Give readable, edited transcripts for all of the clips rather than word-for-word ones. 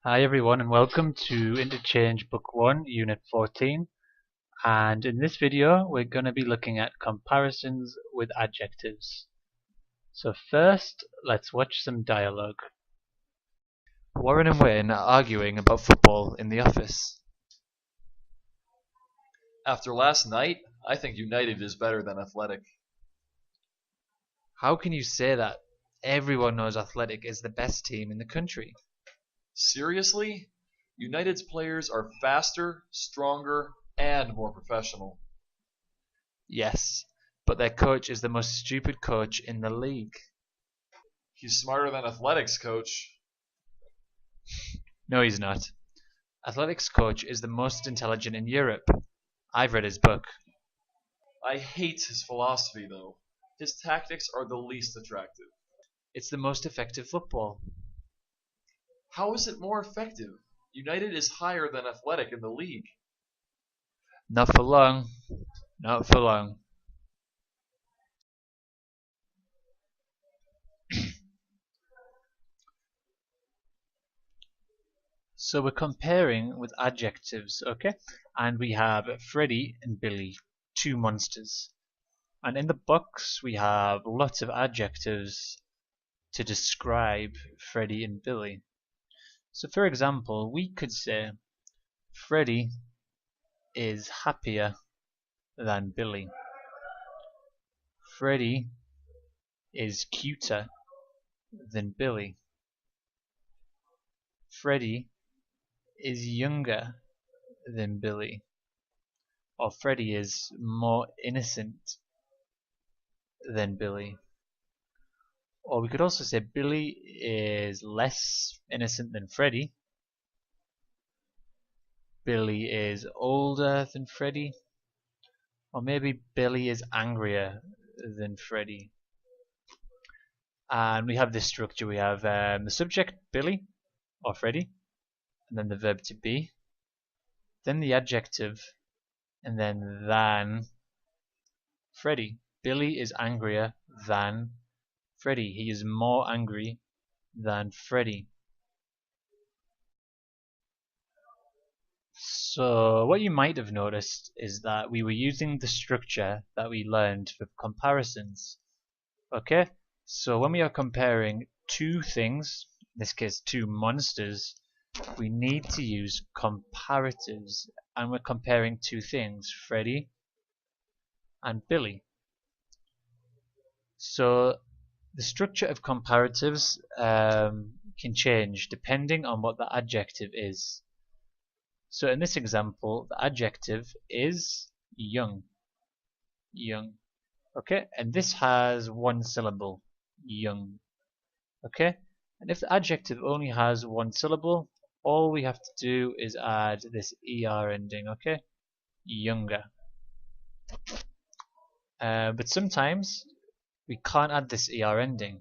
Hi everyone and welcome to Interchange Book 1, Unit 14, and in this video we're going to be looking at comparisons with adjectives. So first, let's watch some dialogue. Warren and Wayne are arguing about football in the office. After last night, I think United is better than Athletic. How can you say that? Everyone knows Athletic is the best team in the country. Seriously? United's players are faster, stronger, and more professional. Yes, but their coach is the most stupid coach in the league. He's smarter than Athletic's coach. No, he's not. Athletic's coach is the most intelligent in Europe. I've read his book. I hate his philosophy, though. His tactics are the least attractive. It's the most effective football. How is it more effective? United is higher than Athletic in the league. Not for long. Not for long. So we're comparing with adjectives, okay? And we have Freddie and Billy, two monsters. And in the box we have lots of adjectives to describe Freddie and Billy. So for example, we could say Freddie is happier than Billy. Freddie is cuter than Billy. Freddie is younger than Billy. Or Freddie is more innocent than Billy. Or we could also say Billy is less innocent than Freddie. Billy is older than Freddie. Or maybe Billy is angrier than Freddie. And we have this structure. We have the subject, Billy, or Freddie, and then the verb to be, then the adjective, and then than Freddie. Billy is angrier than Freddie. He is more angry than Freddie. So what you might have noticed is that we were using the structure that we learned for comparisons. Okay, so when we are comparing two things, in this case two monsters, we need to use comparatives, and we're comparing two things, Freddie and Billy. So the structure of comparatives can change depending on what the adjective is. So in this example, the adjective is young. Young. Okay, and this has one syllable, young. Okay, and if the adjective only has one syllable, all we have to do is add this er ending, okay? Younger. But sometimes we can't add this er ending.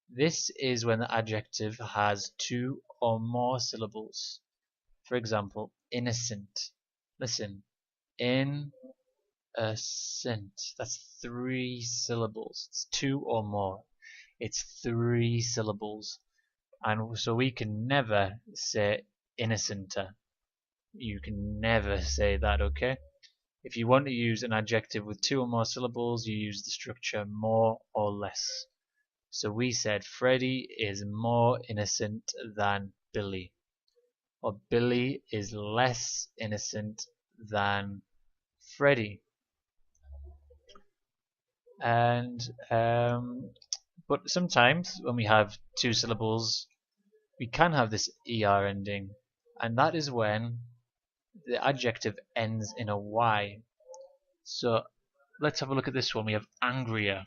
This is when the adjective has two or more syllables. For example, innocent. Listen, innocent. That's three syllables. It's two or more. It's three syllables. And so we can never say innocenter. You can never say that, okay? If you want to use an adjective with two or more syllables, you use the structure more or less. So we said Freddie is more innocent than Billy. Or Billy is less innocent than Freddie. And but sometimes when we have two syllables, we can have this er ending, and that is when the adjective ends in a y. So let's have a look at this one. We have angrier.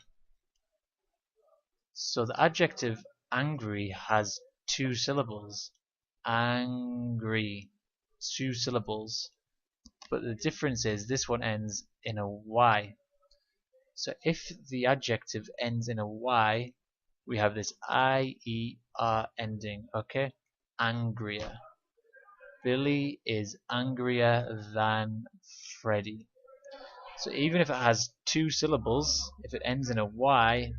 So the adjective angry has two syllables. Angry. Two syllables. But the difference is this one ends in a y. So if the adjective ends in a y, we have this ier ending, okay? Angrier. Billy is angrier than Freddie. So even if it has two syllables, if it ends in a y,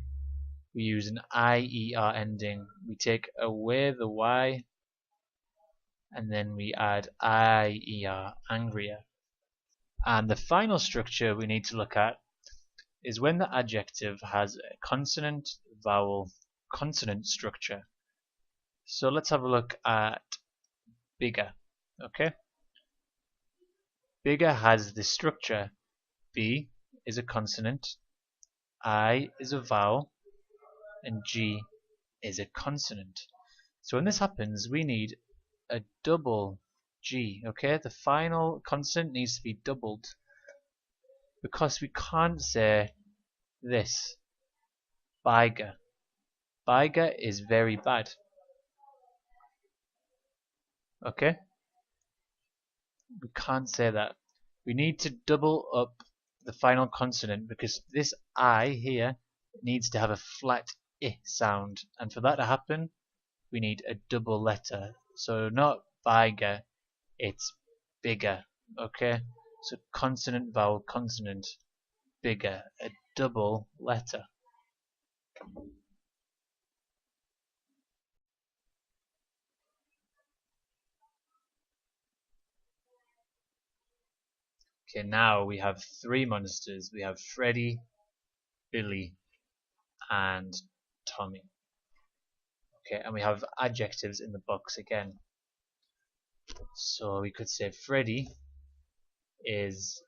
we use an ier ending. We take away the y and then we add I-er, angrier. And the final structure we need to look at is when the adjective has a consonant, vowel, consonant structure. So let's have a look at bigger. Okay, bigger has this structure. B is a consonant, I is a vowel, and G is a consonant. So when this happens, we need a double G. Okay, the final consonant needs to be doubled because we can't say this. Biger. Biger is very bad. Okay, we can't say that. We need to double up the final consonant because this I here needs to have a flat I sound, and for that to happen we need a double letter. So not biger, it's bigger. Okay, so consonant, vowel, consonant, bigger, a double letter. Okay, now we have three monsters. We have Freddy, Billy, and Tommy. Okay, and we have adjectives in the box again. So we could say Freddy is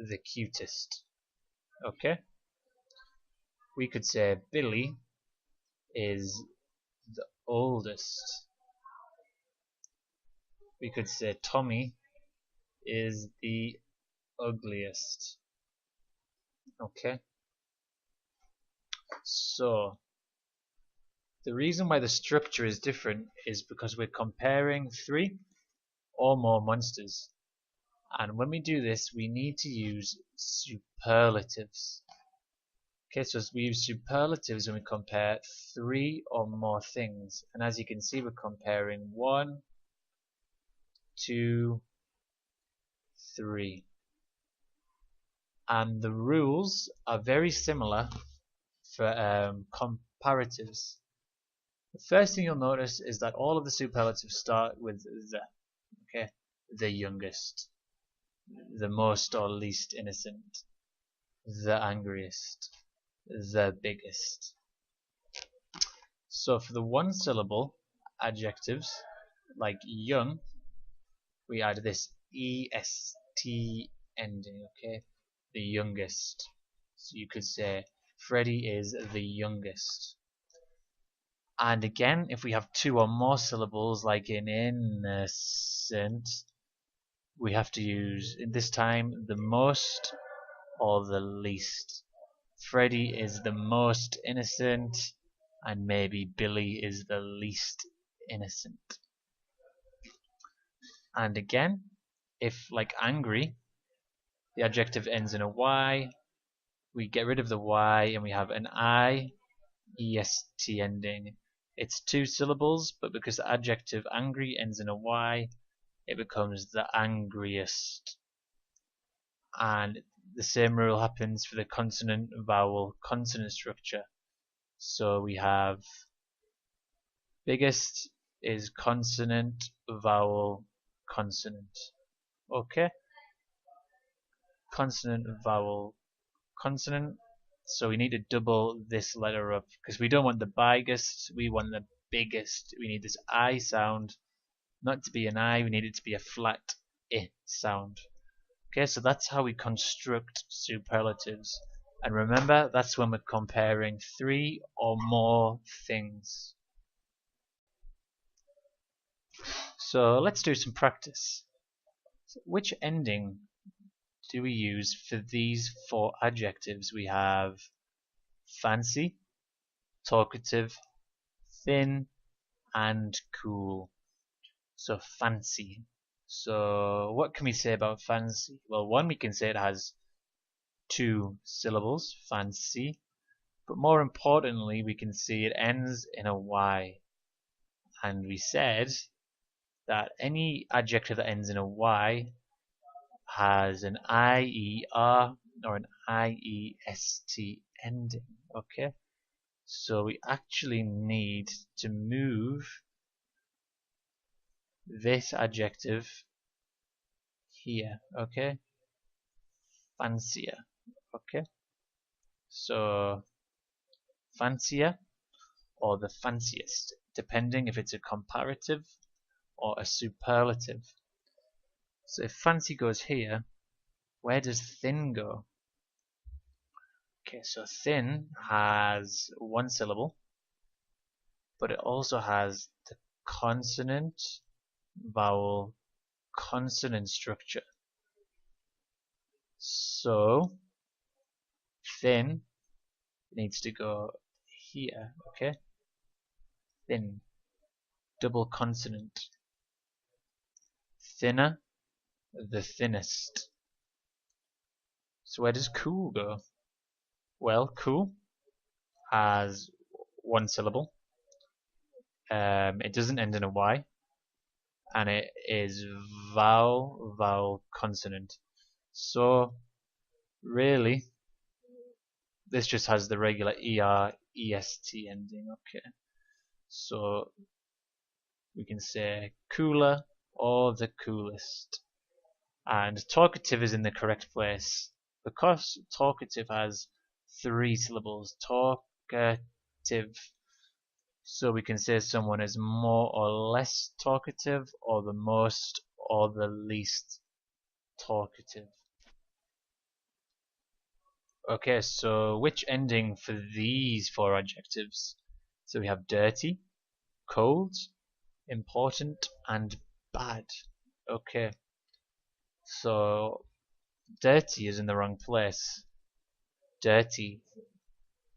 the cutest. Okay, we could say Billy is the oldest. We could say Tommy is the ugliest. Okay, so the reason why the structure is different is because we're comparing three or more monsters, and when we do this we need to use superlatives. Okay, so we use superlatives when we compare three or more things, and as you can see we're comparing 1, 2, 3, and the rules are very similar for comparatives. The first thing you'll notice is that all of the superlatives start with the. Okay, the youngest, the most or least innocent, the angriest, the biggest. So for the one syllable adjectives like young, we add this est ending. Okay, the youngest. So you could say Freddy is the youngest. And again, if we have two or more syllables like in innocent, we have to use, in this time, the most or the least. Freddy is the most innocent, and maybe Billy is the least innocent. And again, if like angry, the adjective ends in a Y, we get rid of the Y and we have an I, est ending. It's two syllables, but because the adjective angry ends in a Y, it becomes the angriest. And the same rule happens for the consonant, vowel, consonant structure. So we have biggest is consonant, vowel, consonant. Okay? Consonant, vowel, consonant. So we need to double this letter up because we don't want the biggest, we want the biggest. We need this I sound not to be an I, we need it to be a flat I sound. Okay, so that's how we construct superlatives. And remember, that's when we're comparing three or more things. So let's do some practice. Which ending do we use for these four adjectives? We have fancy, talkative, thin, and cool. So fancy. So what can we say about fancy? Well, one, we can say it has two syllables, fancy, but more importantly, we can see it ends in a Y. And we said that any adjective that ends in a Y has an IER or an IEST ending. Okay, so we actually need to move this adjective here, okay? Fancier, okay? So fancier or the fanciest, depending if it's a comparative or a superlative. So if fancy goes here, where does thin go? Okay, so thin has one syllable, but it also has the consonant, vowel, consonant structure. So thin needs to go here, okay? Thin, double consonant. Thinner, the thinnest. So where does cool go? Well, cool has one syllable. It doesn't end in a Y, and it is vowel, vowel, consonant. So really, this just has the regular ER, EST ending. Okay, so we can say cooler or the coolest. And talkative is in the correct place because talkative has three syllables. Talkative. So we can say someone is more or less talkative, or the most or the least talkative. Okay, so which ending for these four adjectives? So we have dirty, cold, important, and bad. Okay, so dirty is in the wrong place. Dirty.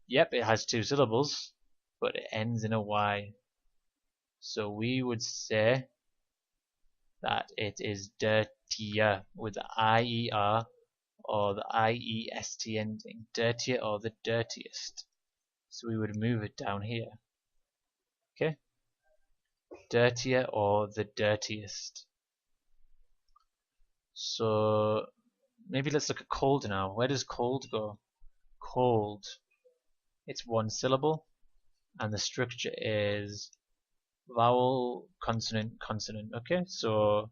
Yep, it has two syllables, but it ends in a Y. So we would say that it is dirtier with the IER or the IEST ending. Dirtier or the dirtiest. So we would move it down here. Okay? Dirtier or the dirtiest. So maybe let's look at cold now. Where does cold go? Cold. It's one syllable, and the structure is vowel, consonant, consonant. Okay, so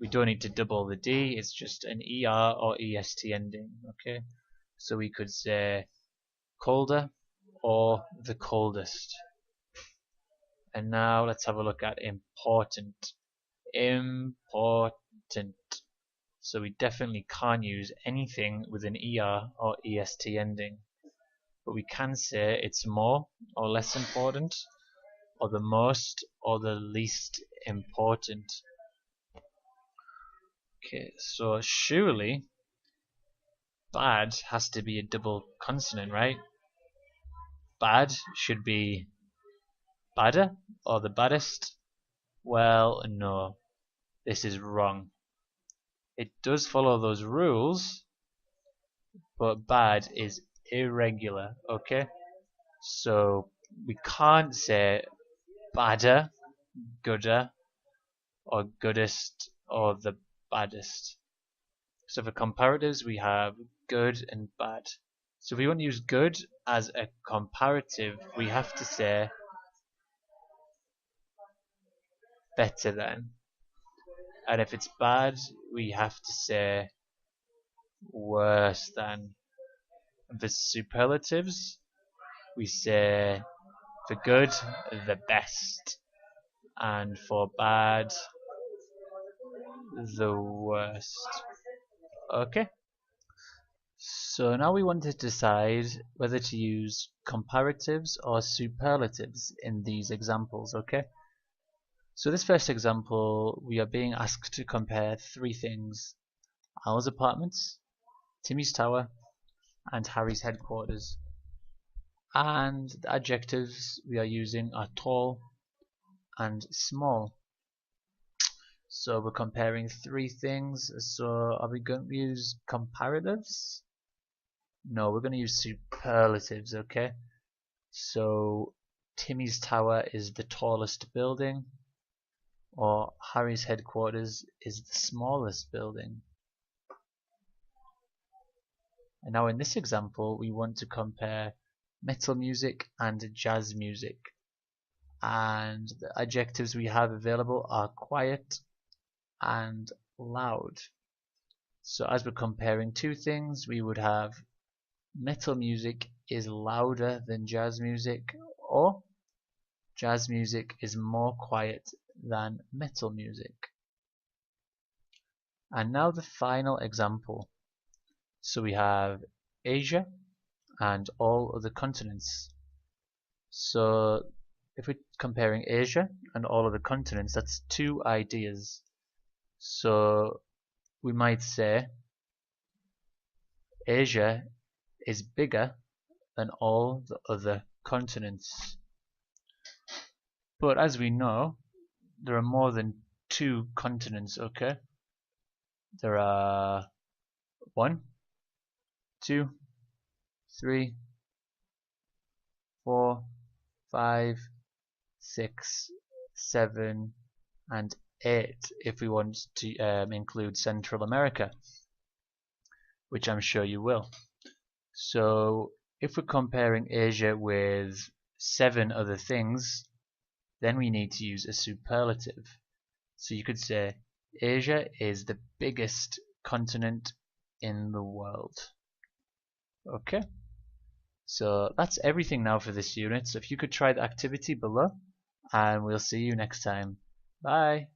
we don't need to double the D, it's just an ER or EST ending. Okay, so we could say colder or the coldest. And now let's have a look at important. Important. So we definitely can't use anything with an ER or EST ending. But we can say it's more or less important, or the most or the least important. Okay, so surely bad has to be a double consonant, right? Bad should be badder or the baddest. Well, no, this is wrong. It does follow those rules, but bad is irregular, okay? So we can't say badder, gooder, or goodest, or the baddest. So for comparatives, we have good and bad. So if we want to use good as a comparative, we have to say better than. And if it's bad, we have to say worse than. And for superlatives, we say for good, the best. And for bad, the worst. Okay? So now we want to decide whether to use comparatives or superlatives in these examples, okay? So this first example, we are being asked to compare three things: Al's apartments, Timmy's tower, and Harry's headquarters. And the adjectives we are using are tall and small. So we're comparing three things. So are we going to use comparatives? No, we're going to use superlatives, okay? So Timmy's tower is the tallest building, or Harry's headquarters is the smallest building. And now in this example, we want to compare metal music and jazz music. and the adjectives we have available are quiet and loud. So as we're comparing two things, we would have metal music is louder than jazz music, or jazz music is more quiet than metal music. And now the final example. So we have Asia and all other continents. So if we're comparing Asia and all other continents, that's two ideas. So we might say Asia is bigger than all the other continents. But as we know, there are more than two continents, okay? There are 1, 2, 3, 4, 5, 6, 7, and 8 if we want to include Central America, which I'm sure you will. So if we're comparing Asia with 7 other things, then we need to use a superlative. So you could say Asia is the biggest continent in the world. Okay, so that's everything now for this unit. So if you could try the activity below, and we'll see you next time. Bye.